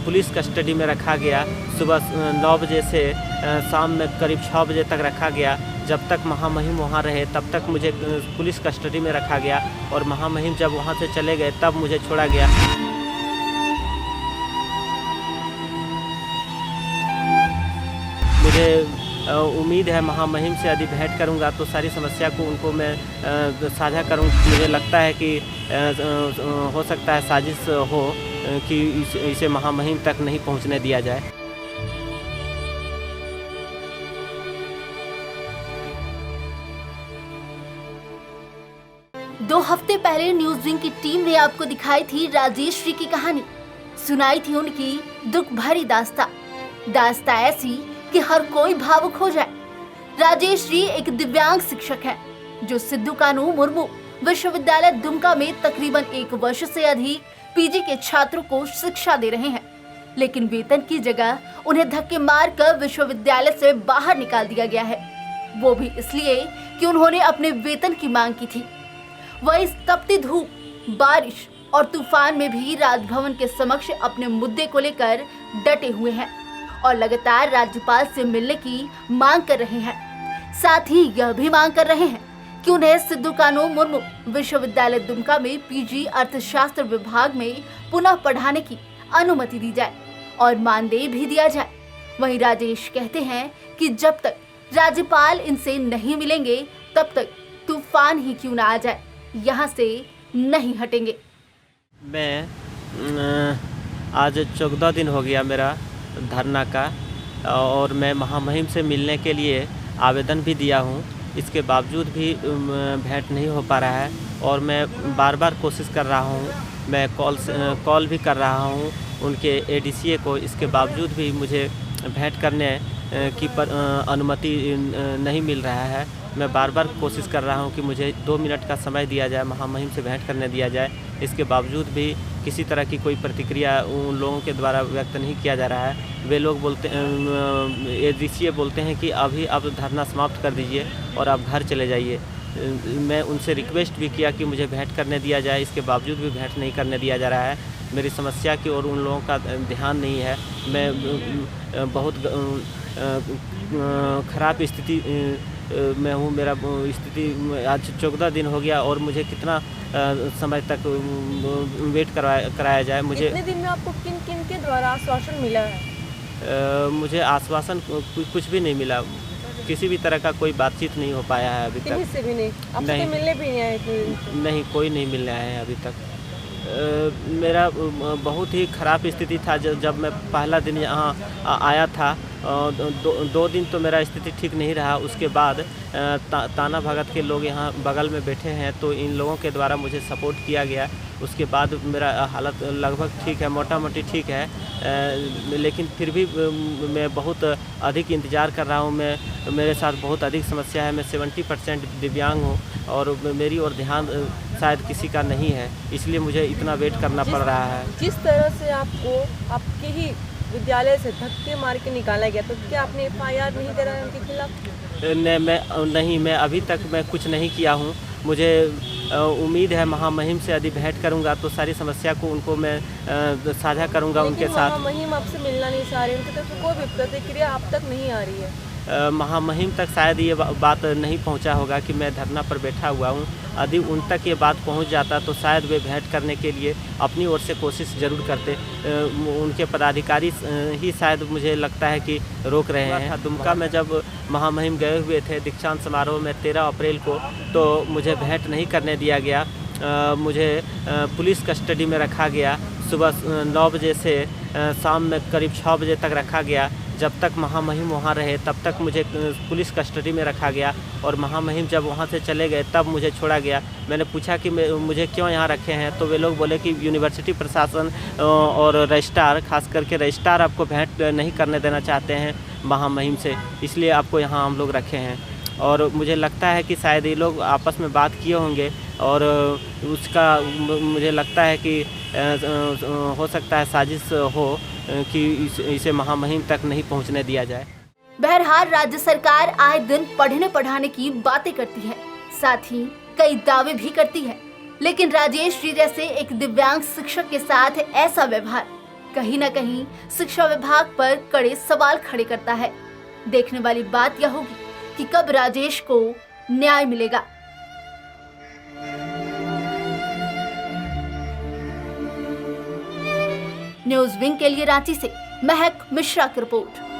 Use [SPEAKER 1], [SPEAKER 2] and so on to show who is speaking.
[SPEAKER 1] Police custody में रखा गया। सुबह 9 बजे से शाम में करीब 6 बजे तक रखा गया। जब तक महामहिम वहाँ रहे तब तक मुझे पुलिस कस्टडी में रखा गया और महामहिम जब वहाँ से चले गए तब मुझे छोड़ा गया। मुझे उम्मीद है महामहिम से यदि भेंट करूंगा तो सारी समस्या को उनको मैं साझा करूं। मुझे लगता है कि हो सकता है साजिश हो कि इसे महामहिम तक नहीं पहुंचने दिया जाए।
[SPEAKER 2] 2 हफ्ते पहले न्यूज विंग की टीम ने आपको दिखाई थी राजेश जी की कहानी, सुनाई थी उनकी दुख भरी दास्तां ऐसी कि हर कोई भावुक हो जाए। राजेश जी एक दिव्यांग शिक्षक हैं जो सिद्धू कानू मुर्मू विश्वविद्यालय दुमका में तकरीबन 1 वर्ष से अधिक पीजी के छात्रों को शिक्षा दे रहे हैं, लेकिन वेतन की जगह उन्हें धक्के मारकर विश्वविद्यालय से बाहर निकाल दिया गया है, वो भी इसलिए कि उन्होंने अपने वेतन की मांग की थी। वह इस तपती धूप, बारिश और तूफान में भी राजभवन के समक्ष अपने मुद्दे को लेकर डटे हुए हैं और लगातार राज्यपाल से मिलने की मांग कर रहे हैं। साथ ही यह भी मांग कर रहे हैं कि उन्हें सिद्धू कानू मुर्मू विश्वविद्यालय दुमका में पीजी अर्थशास्त्र विभाग में पुनः पढ़ाने की अनुमति दी जाए और मानदेय भी दिया जाए। वहीं राजेश कहते हैं कि जब तक राज्यपाल इनसे नहीं मिलेंगे तब तक तूफान ही क्यों ना आ जाए, यहाँ से नहीं हटेंगे।
[SPEAKER 1] मैं आज 14 दिन हो गया मेरा धरना का और मैं महामहिम से मिलने के लिए आवेदन भी दिया हूँ। इसके बावजूद भी भेंट नहीं हो पा रहा है और मैं बार बार कोशिश कर रहा हूँ। मैं कॉल भी कर रहा हूँ उनके एडीसीए को। इसके बावजूद भी मुझे भेंट करने की अनुमति नहीं मिल रहा है। मैं बार बार कोशिश कर रहा हूं कि मुझे 2 मिनट का समय दिया जाए, महामहिम से भेंट करने दिया जाए। इसके बावजूद भी किसी तरह की कोई प्रतिक्रिया उन लोगों के द्वारा व्यक्त नहीं किया जा रहा है। वे लोग बोलते एडीसीए बोलते हैं कि अभी आप धरना समाप्त कर दीजिए और आप घर चले जाइए। मैं उनसे रिक्वेस्ट भी किया कि मुझे भेंट करने दिया जाए, इसके बावजूद भी भेंट नहीं करने दिया जा रहा है। मेरी समस्या की ओर उन लोगों का ध्यान नहीं है। मैं बहुत ख़राब स्थिति में हूँ। मेरा स्थिति आज 14 दिन हो गया और मुझे कितना समय तक वेट कराया जाए। मुझे
[SPEAKER 3] इतने दिन में आपको किन किन के द्वारा आश्वासन मिला है?
[SPEAKER 1] मुझे आश्वासन कुछ भी नहीं मिला। किसी भी तरह का कोई बातचीत नहीं हो पाया है अभी तक।
[SPEAKER 3] किसी से भी नहीं? आपसे
[SPEAKER 1] नहीं,
[SPEAKER 3] मिलने भी नहीं आए?
[SPEAKER 1] नहीं, कोई नहीं मिलने आया है अभी तक। मेरा बहुत ही ख़राब स्थिति था जब मैं पहला दिन यहाँ आया था। 2 दिन तो मेरा स्थिति ठीक नहीं रहा। उसके बाद ताना भगत के लोग यहाँ बगल में बैठे हैं तो इन लोगों के द्वारा मुझे सपोर्ट किया गया। उसके बाद मेरा हालत लगभग ठीक है, मोटा मोटी ठीक है। लेकिन फिर भी मैं बहुत अधिक इंतज़ार कर रहा हूँ। मेरे साथ बहुत अधिक समस्या है। मैं 70% दिव्यांग हूँ और मेरी ओर ध्यान शायद किसी का नहीं है, इसलिए मुझे इतना वेट करना पड़ रहा है।
[SPEAKER 3] जिस तरह से आपको आपके ही विद्यालय से धक्के मार के निकाला गया, तो क्या आपने FIR नहीं करा है उनके खिलाफ?
[SPEAKER 1] मैं अभी तक मैं कुछ नहीं किया हूँ। मुझे उम्मीद है महामहिम से यदि भेंट करूंगा तो सारी समस्या को उनको मैं साझा करूंगा उनके साथ।
[SPEAKER 3] महामहिम आपसे मिलना नहीं चाह रही, उनकी तरफ से कोई भी प्रतिक्रिया आप तक नहीं आ रही है?
[SPEAKER 1] महामहिम तक शायद ये बात नहीं पहुंचा होगा कि मैं धरना पर बैठा हुआ हूं। यदि उन तक ये बात पहुंच जाता तो शायद वे भेंट करने के लिए अपनी ओर से कोशिश ज़रूर करते। उनके पदाधिकारी ही शायद मुझे लगता है कि रोक रहे हैं। दुमका में जब महामहिम गए हुए थे दीक्षांत समारोह में 13 अप्रैल को, तो मुझे भेंट नहीं करने दिया गया। मुझे पुलिस कस्टडी में रखा गया। सुबह 9 बजे से शाम में करीब 6 बजे तक रखा गया। जब तक महामहिम वहाँ रहे तब तक मुझे पुलिस कस्टडी में रखा गया और महामहिम जब वहाँ से चले गए तब मुझे छोड़ा गया। मैंने पूछा कि मुझे क्यों यहाँ रखे हैं, तो वे लोग बोले कि यूनिवर्सिटी प्रशासन और रजिस्ट्रार, खास करके रजिस्ट्रार आपको भेंट नहीं करने देना चाहते हैं महामहिम से, इसलिए आपको यहाँ हम लोग रखे हैं। और मुझे लगता है कि शायद ये लोग आपस में बात किए होंगे और उसका मुझे लगता है कि हो सकता है साजिश हो कि इसे महामहिम तक नहीं पहुंचने दिया जाए।
[SPEAKER 2] बहरहाल राज्य सरकार आए दिन पढ़ने पढ़ाने की बातें करती है, साथ ही कई दावे भी करती है, लेकिन राजेश जी जैसे एक दिव्यांग शिक्षक के साथ ऐसा व्यवहार कहीं न कहीं शिक्षा विभाग पर कड़े सवाल खड़े करता है। देखने वाली बात यह होगी कि कब राजेश को न्याय मिलेगा। न्यूज़ विंग के लिए रांची से महक मिश्रा की रिपोर्ट।